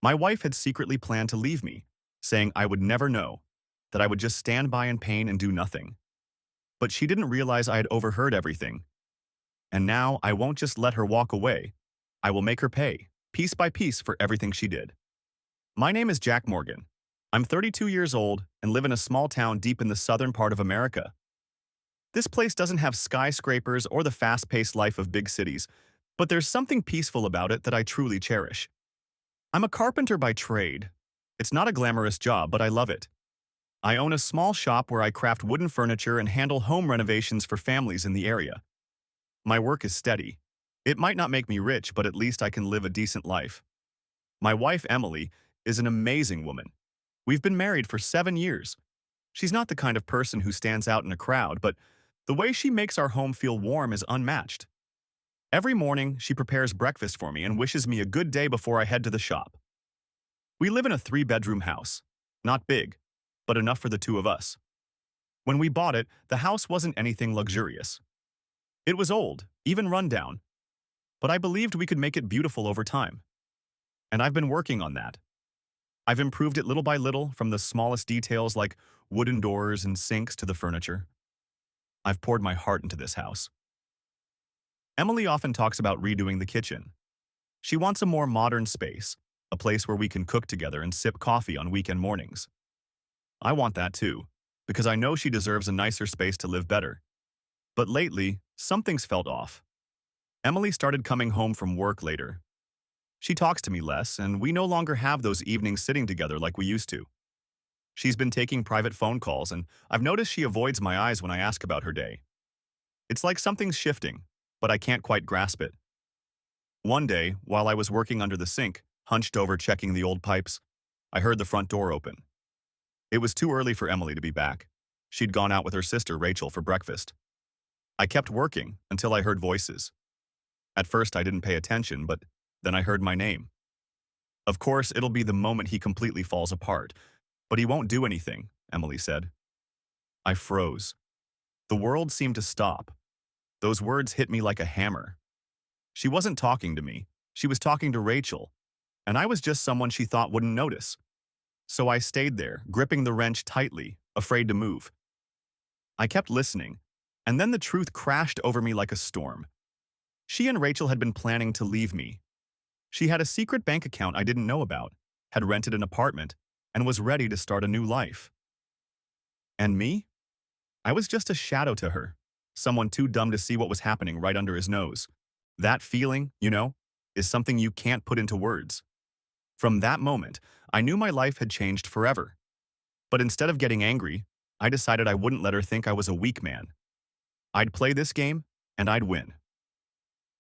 My wife had secretly planned to leave me, saying I would never know, that I would just stand by in pain and do nothing. But she didn't realize I had overheard everything, and now I won't just let her walk away. I will make her pay, piece by piece, for everything she did. My name is Jack Morgan. I'm 32 years old and live in a small town deep in the southern part of America. This place doesn't have skyscrapers or the fast-paced life of big cities, but there's something peaceful about it that I truly cherish. I'm a carpenter by trade. It's not a glamorous job, but I love it. I own a small shop where I craft wooden furniture and handle home renovations for families in the area. My work is steady. It might not make me rich, but at least I can live a decent life. My wife, Emily, is an amazing woman. We've been married for 7 years. She's not the kind of person who stands out in a crowd, but the way she makes our home feel warm is unmatched. Every morning, she prepares breakfast for me and wishes me a good day before I head to the shop. We live in a 3-bedroom house. Not big, but enough for the two of us. When we bought it, the house wasn't anything luxurious. It was old, even run down, but I believed we could make it beautiful over time. And I've been working on that. I've improved it little by little, from the smallest details like wooden doors and sinks to the furniture. I've poured my heart into this house. Emily often talks about redoing the kitchen. She wants a more modern space, a place where we can cook together and sip coffee on weekend mornings. I want that too, because I know she deserves a nicer space to live better. But lately, something's felt off. Emily started coming home from work later. She talks to me less, and we no longer have those evenings sitting together like we used to. She's been taking private phone calls, and I've noticed she avoids my eyes when I ask about her day. It's like something's shifting, but I can't quite grasp it. One day, while I was working under the sink, hunched over checking the old pipes, I heard the front door open. It was too early for Emily to be back. She'd gone out with her sister Rachel for breakfast. I kept working until I heard voices. At first I didn't pay attention, but then I heard my name. Of course, it'll be the moment he completely falls apart. But he won't do anything, Emily said. I froze. The world seemed to stop. Those words hit me like a hammer. She wasn't talking to me. She was talking to Rachel, and I was just someone she thought wouldn't notice. So I stayed there, gripping the wrench tightly, afraid to move. I kept listening, and then the truth crashed over me like a storm. She and Rachel had been planning to leave me. She had a secret bank account I didn't know about, had rented an apartment, and was ready to start a new life. And me? I was just a shadow to her, someone too dumb to see what was happening right under his nose. That feeling, is something you can't put into words. From that moment, I knew my life had changed forever. But instead of getting angry, I decided I wouldn't let her think I was a weak man. I'd play this game, and I'd win.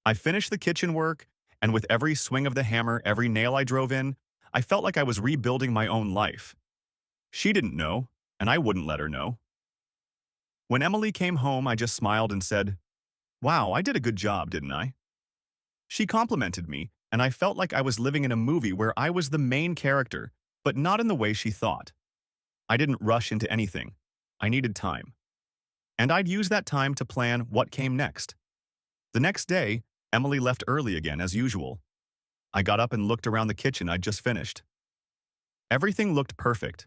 I finished the kitchen work, and with every swing of the hammer, every nail I drove in, I felt like I was rebuilding my own life. She didn't know, and I wouldn't let her know. When Emily came home, I just smiled and said, "Wow, I did a good job, didn't I?" She complimented me, and I felt like I was living in a movie where I was the main character, but not in the way she thought. I didn't rush into anything. I needed time. And I'd use that time to plan what came next. The next day, Emily left early again, as usual. I got up and looked around the kitchen I'd just finished. Everything looked perfect.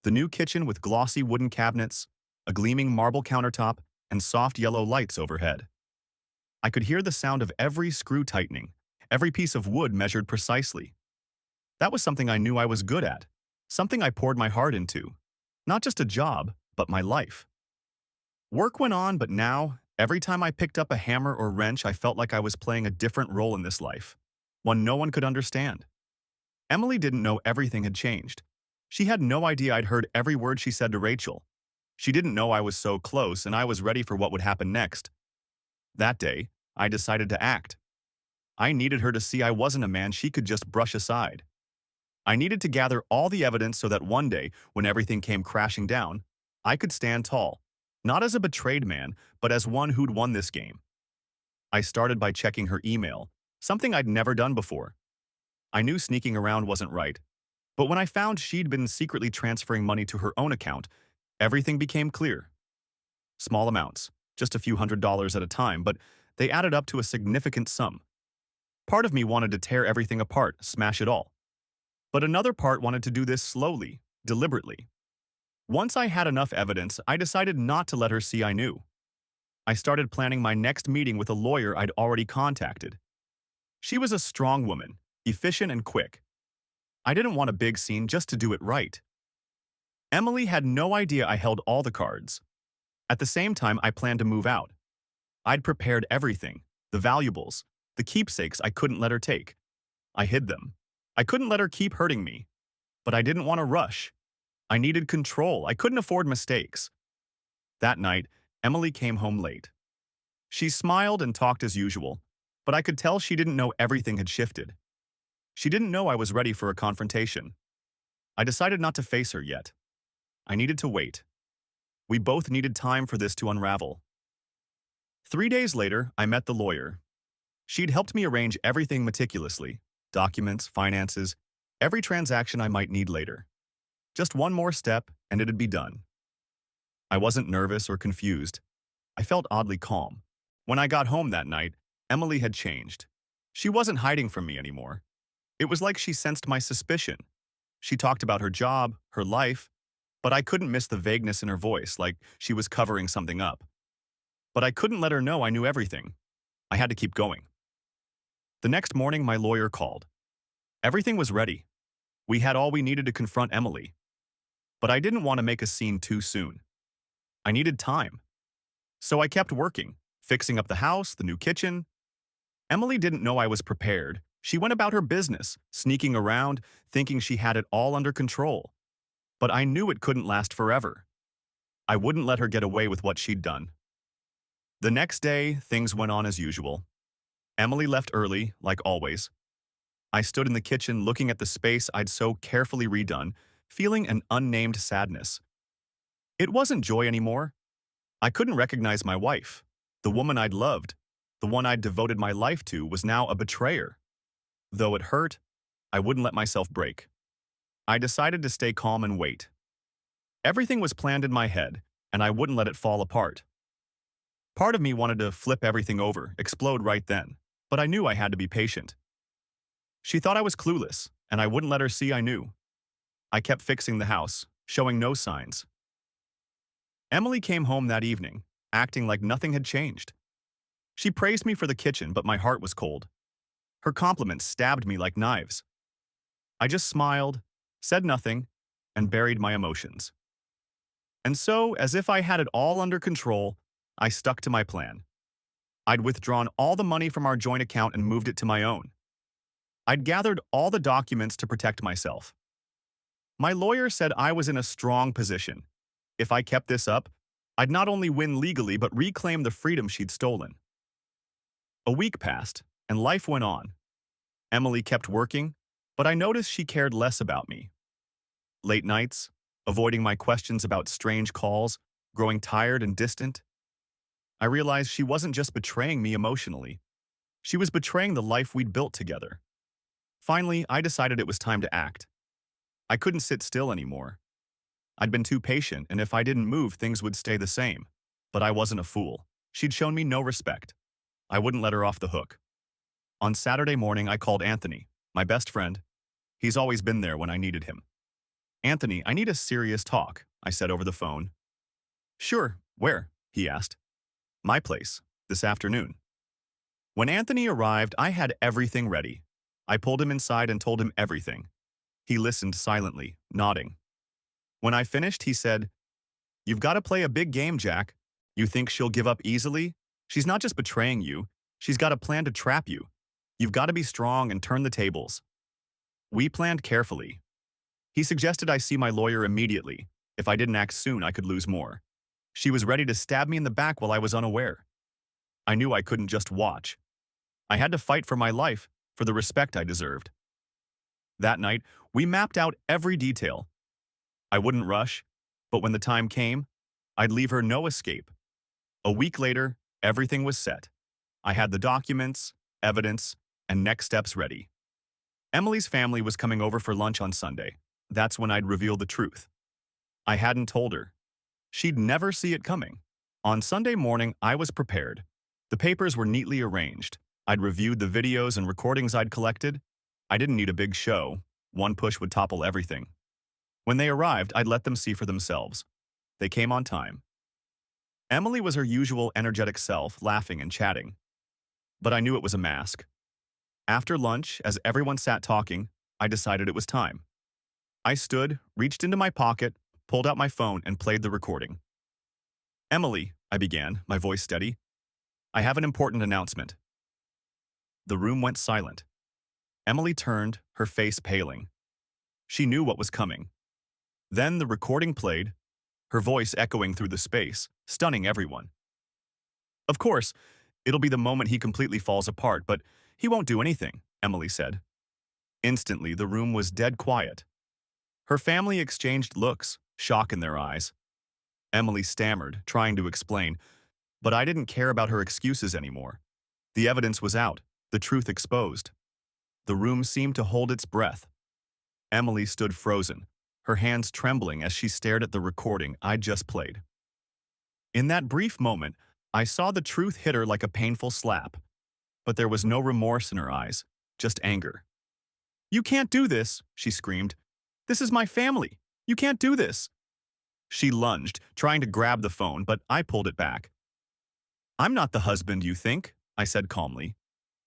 The new kitchen with glossy wooden cabinets, a gleaming marble countertop, and soft yellow lights overhead. I could hear the sound of every screw tightening, every piece of wood measured precisely. That was something I knew I was good at, something I poured my heart into. Not just a job, but my life. Work went on, but now, every time I picked up a hammer or wrench, I felt like I was playing a different role in this life, one no one could understand. Emily didn't know everything had changed. She had no idea I'd heard every word she said to Rachel. She didn't know I was so close, and I was ready for what would happen next. That day, I decided to act. I needed her to see I wasn't a man she could just brush aside. I needed to gather all the evidence so that one day, when everything came crashing down, I could stand tall, not as a betrayed man, but as one who'd won this game. I started by checking her email, something I'd never done before. I knew sneaking around wasn't right, but when I found she'd been secretly transferring money to her own account, everything became clear. Small amounts, just a few $100s at a time, but they added up to a significant sum. Part of me wanted to tear everything apart, smash it all. But another part wanted to do this slowly, deliberately. Once I had enough evidence, I decided not to let her see I knew. I started planning my next meeting with a lawyer I'd already contacted. She was a strong woman, efficient and quick. I didn't want a big scene just to do it right. Emily had no idea I held all the cards. At the same time, I planned to move out. I'd prepared everything, the valuables, the keepsakes I couldn't let her take. I hid them. I couldn't let her keep hurting me. But I didn't want to rush. I needed control. I couldn't afford mistakes. That night, Emily came home late. She smiled and talked as usual, but I could tell she didn't know everything had shifted. She didn't know I was ready for a confrontation. I decided not to face her yet. I needed to wait. We both needed time for this to unravel. 3 days later, I met the lawyer. She'd helped me arrange everything meticulously, documents, finances, every transaction I might need later. Just one more step, and it'd be done. I wasn't nervous or confused. I felt oddly calm. When I got home that night, Emily had changed. She wasn't hiding from me anymore. It was like she sensed my suspicion. She talked about her job, her life, but I couldn't miss the vagueness in her voice, like she was covering something up. But I couldn't let her know I knew everything. I had to keep going. The next morning, my lawyer called. Everything was ready. We had all we needed to confront Emily. But I didn't want to make a scene too soon. I needed time. So I kept working, fixing up the house, the new kitchen. Emily didn't know I was prepared. She went about her business, sneaking around, thinking she had it all under control. But I knew it couldn't last forever. I wouldn't let her get away with what she'd done. The next day, things went on as usual. Emily left early, like always. I stood in the kitchen looking at the space I'd so carefully redone, feeling an unnamed sadness. It wasn't joy anymore. I couldn't recognize my wife. The woman I'd loved, the one I'd devoted my life to, was now a betrayer. Though it hurt, I wouldn't let myself break. I decided to stay calm and wait. Everything was planned in my head, and I wouldn't let it fall apart. Part of me wanted to flip everything over, explode right then, but I knew I had to be patient. She thought I was clueless, and I wouldn't let her see I knew. I kept fixing the house, showing no signs. Emily came home that evening, acting like nothing had changed. She praised me for the kitchen, but my heart was cold. Her compliments stabbed me like knives. I just smiled, said nothing, and buried my emotions. And so, as if I had it all under control, I stuck to my plan. I'd withdrawn all the money from our joint account and moved it to my own. I'd gathered all the documents to protect myself. My lawyer said I was in a strong position. If I kept this up, I'd not only win legally but reclaim the freedom she'd stolen. A week passed, and life went on. Emily kept working, but I noticed she cared less about me. Late nights, avoiding my questions about strange calls, growing tired and distant. I realized she wasn't just betraying me emotionally. She was betraying the life we'd built together. Finally, I decided it was time to act. I couldn't sit still anymore. I'd been too patient, and if I didn't move, things would stay the same. But I wasn't a fool. She'd shown me no respect. I wouldn't let her off the hook. On Saturday morning, I called Anthony, my best friend. He's always been there when I needed him. "Anthony, I need a serious talk," I said over the phone. "Sure, where?" he asked. "My place, this afternoon." When Anthony arrived, I had everything ready. I pulled him inside and told him everything. He listened silently, nodding. When I finished, he said, "You've got to play a big game, Jack. You think she'll give up easily? She's not just betraying you. She's got a plan to trap you. You've got to be strong and turn the tables." We planned carefully. He suggested I see my lawyer immediately. If I didn't act soon, I could lose more. She was ready to stab me in the back while I was unaware. I knew I couldn't just watch. I had to fight for my life, for the respect I deserved. That night, we mapped out every detail. I wouldn't rush, but when the time came, I'd leave her no escape. A week later, everything was set. I had the documents, evidence, and next steps ready. Emily's family was coming over for lunch on Sunday. That's when I'd reveal the truth. I hadn't told her. She'd never see it coming. On Sunday morning, I was prepared. The papers were neatly arranged. I'd reviewed the videos and recordings I'd collected. I didn't need a big show. One push would topple everything. When they arrived, I'd let them see for themselves. They came on time. Emily was her usual energetic self, laughing and chatting. But I knew it was a mask. After lunch, as everyone sat talking, I decided it was time. I stood, reached into my pocket, pulled out my phone, and played the recording. "Emily," I began, my voice steady, "I have an important announcement." The room went silent. Emily turned, her face paling. She knew what was coming. Then the recording played, her voice echoing through the space, stunning everyone. "Of course, it'll be the moment he completely falls apart, but he won't do anything," Emily said. Instantly, the room was dead quiet. Her family exchanged looks, shock in their eyes. Emily stammered, trying to explain, but I didn't care about her excuses anymore. The evidence was out, the truth exposed. The room seemed to hold its breath. Emily stood frozen, her hands trembling as she stared at the recording I'd just played. In that brief moment, I saw the truth hit her like a painful slap, but there was no remorse in her eyes, just anger. "You can't do this," she screamed. "This is my family. You can't do this." She lunged, trying to grab the phone, but I pulled it back. "I'm not the husband you think," I said calmly.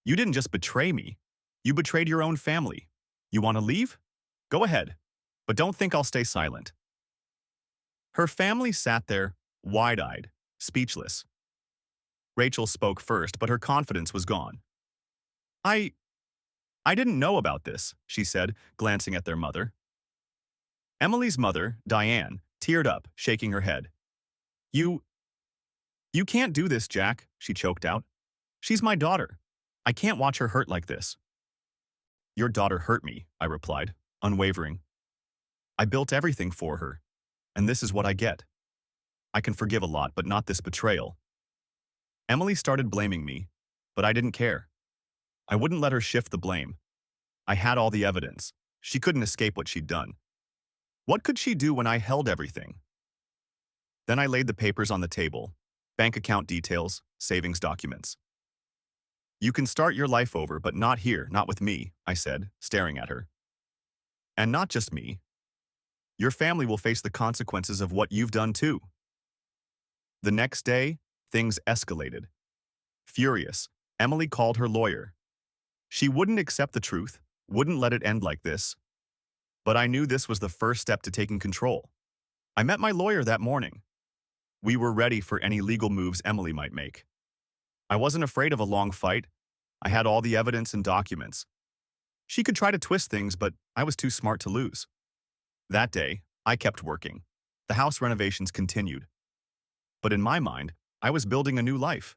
"You didn't just betray me. You betrayed your own family. You want to leave? Go ahead, but don't think I'll stay silent." Her family sat there, wide-eyed, speechless. Rachel spoke first, but her confidence was gone. I didn't know about this," she said, glancing at their mother. Emily's mother, Diane, teared up, shaking her head. You can't do this, Jack," she choked out. "She's my daughter. I can't watch her hurt like this." "Your daughter hurt me," I replied, unwavering. "I built everything for her, and this is what I get. I can forgive a lot, but not this betrayal." Emily started blaming me, but I didn't care. I wouldn't let her shift the blame. I had all the evidence. She couldn't escape what she'd done. What could she do when I held everything? Then I laid the papers on the table, bank account details, savings documents. "You can start your life over, but not here, not with me," I said, staring at her. "And not just me. Your family will face the consequences of what you've done too." The next day, things escalated. Furious, Emily called her lawyer. She wouldn't accept the truth, wouldn't let it end like this. But I knew this was the first step to taking control. I met my lawyer that morning. We were ready for any legal moves Emily might make. I wasn't afraid of a long fight. I had all the evidence and documents. She could try to twist things, but I was too smart to lose. That day, I kept working. The house renovations continued. But in my mind, I was building a new life.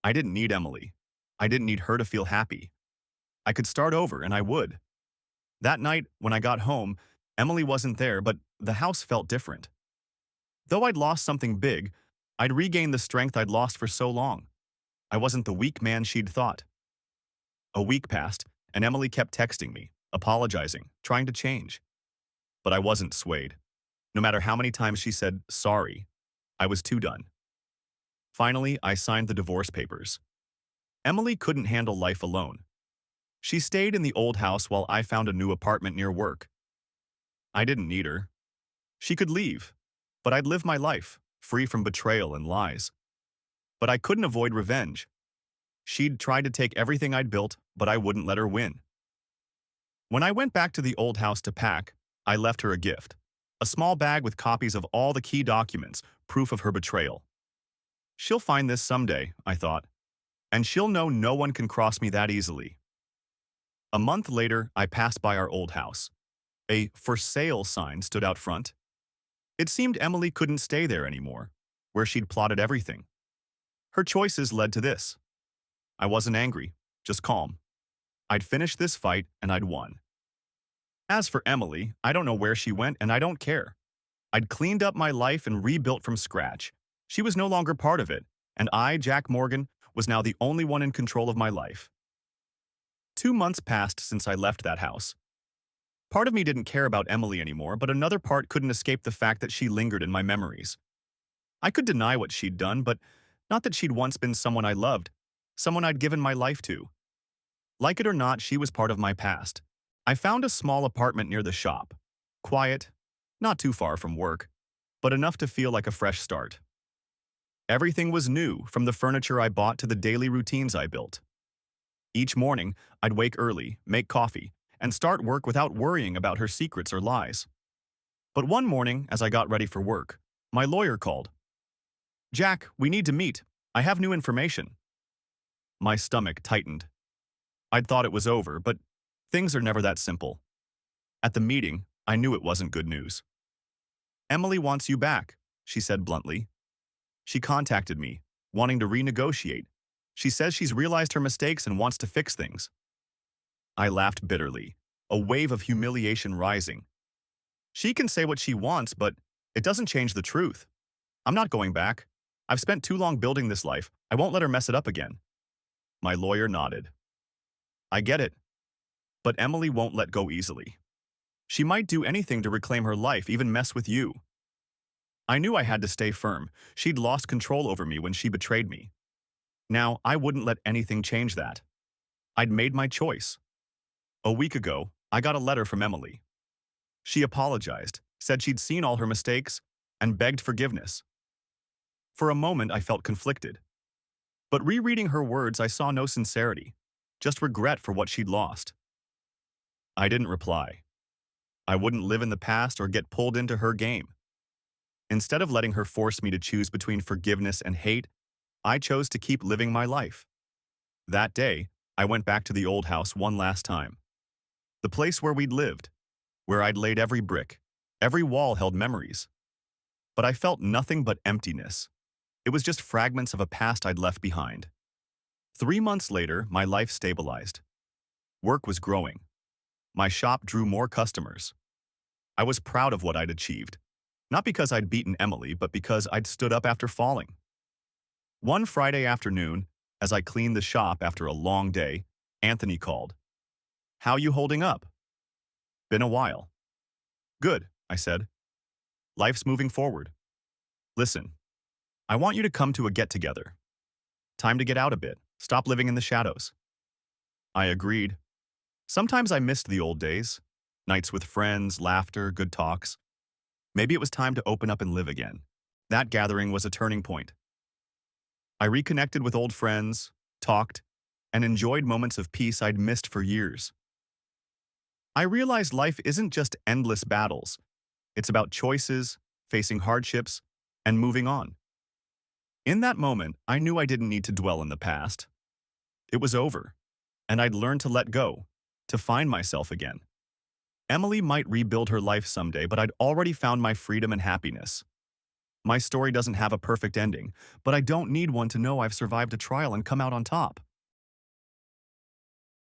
I didn't need Emily. I didn't need her to feel happy. I could start over, and I would. That night, when I got home, Emily wasn't there, but the house felt different. Though I'd lost something big, I'd regained the strength I'd lost for so long. I wasn't the weak man she'd thought. A week passed, and Emily kept texting me, apologizing, trying to change. But I wasn't swayed. No matter how many times she said sorry, I was too done. Finally, I signed the divorce papers. Emily couldn't handle life alone. She stayed in the old house while I found a new apartment near work. I didn't need her. She could leave, but I'd live my life, free from betrayal and lies. But I couldn't avoid revenge. She'd tried to take everything I'd built, but I wouldn't let her win. When I went back to the old house to pack, I left her a gift. A small bag with copies of all the key documents, proof of her betrayal. She'll find this someday, I thought, and she'll know no one can cross me that easily. A month later, I passed by our old house. A "for sale" sign stood out front. It seemed Emily couldn't stay there anymore, where she'd plotted everything. Her choices led to this. I wasn't angry, just calm. I'd finished this fight, and I'd won. As for Emily, I don't know where she went, and I don't care. I'd cleaned up my life and rebuilt from scratch. She was no longer part of it, and I, Jack Morgan, was now the only one in control of my life. 2 months passed since I left that house. Part of me didn't care about Emily anymore, but another part couldn't escape the fact that she lingered in my memories. I could deny what she'd done, but not that she'd once been someone I loved, someone I'd given my life to. Like it or not, she was part of my past, I found a small apartment near the shop. Quiet, not too far from work, but enough to feel like a fresh start. Everything was new, from the furniture I bought to the daily routines I built. Each morning, I'd wake early, make coffee, and start work without worrying about her secrets or lies. But one morning, as I got ready for work, my lawyer called. "Jack, we need to meet. I have new information." My stomach tightened. I'd thought it was over, but things are never that simple. At the meeting, I knew it wasn't good news. "Emily wants you back," she said bluntly. "She contacted me, wanting to renegotiate. She says she's realized her mistakes and wants to fix things." I laughed bitterly, a wave of humiliation rising. She can say what she wants, but it doesn't change the truth. I'm not going back. I've spent too long building this life. I won't let her mess it up again. My lawyer nodded. "I get it. But Emily won't let go easily. She might do anything to reclaim her life, even mess with you." I knew I had to stay firm. She'd lost control over me when she betrayed me. Now, I wouldn't let anything change that. I'd made my choice. A week ago, I got a letter from Emily. She apologized, said she'd seen all her mistakes, and begged forgiveness. For a moment, I felt conflicted. But rereading her words, I saw no sincerity, just regret for what she'd lost. I didn't reply. I wouldn't live in the past or get pulled into her game. Instead of letting her force me to choose between forgiveness and hate, I chose to keep living my life. That day, I went back to the old house one last time. The place where we'd lived, where I'd laid every brick. Every wall held memories. But I felt nothing but emptiness. It was just fragments of a past I'd left behind. 3 months later, my life stabilized. Work was growing. My shop drew more customers. I was proud of what I'd achieved, not because I'd beaten Emily, but because I'd stood up after falling. One Friday afternoon, as I cleaned the shop after a long day, Anthony called. "How you holding up?" "Been a while." "Good," I said. "Life's moving forward. Listen, I want you to come to a get-together. Time to get out a bit, stop living in the shadows." I agreed. Sometimes I missed the old days, nights with friends, laughter, good talks. Maybe it was time to open up and live again. That gathering was a turning point. I reconnected with old friends, talked, and enjoyed moments of peace I'd missed for years. I realized life isn't just endless battles. It's about choices, facing hardships, and moving on. In that moment, I knew I didn't need to dwell in the past. It was over, and I'd learned to let go, to find myself again. Emily might rebuild her life someday, but I'd already found my freedom and happiness. My story doesn't have a perfect ending, but I don't need one to know I've survived a trial and come out on top.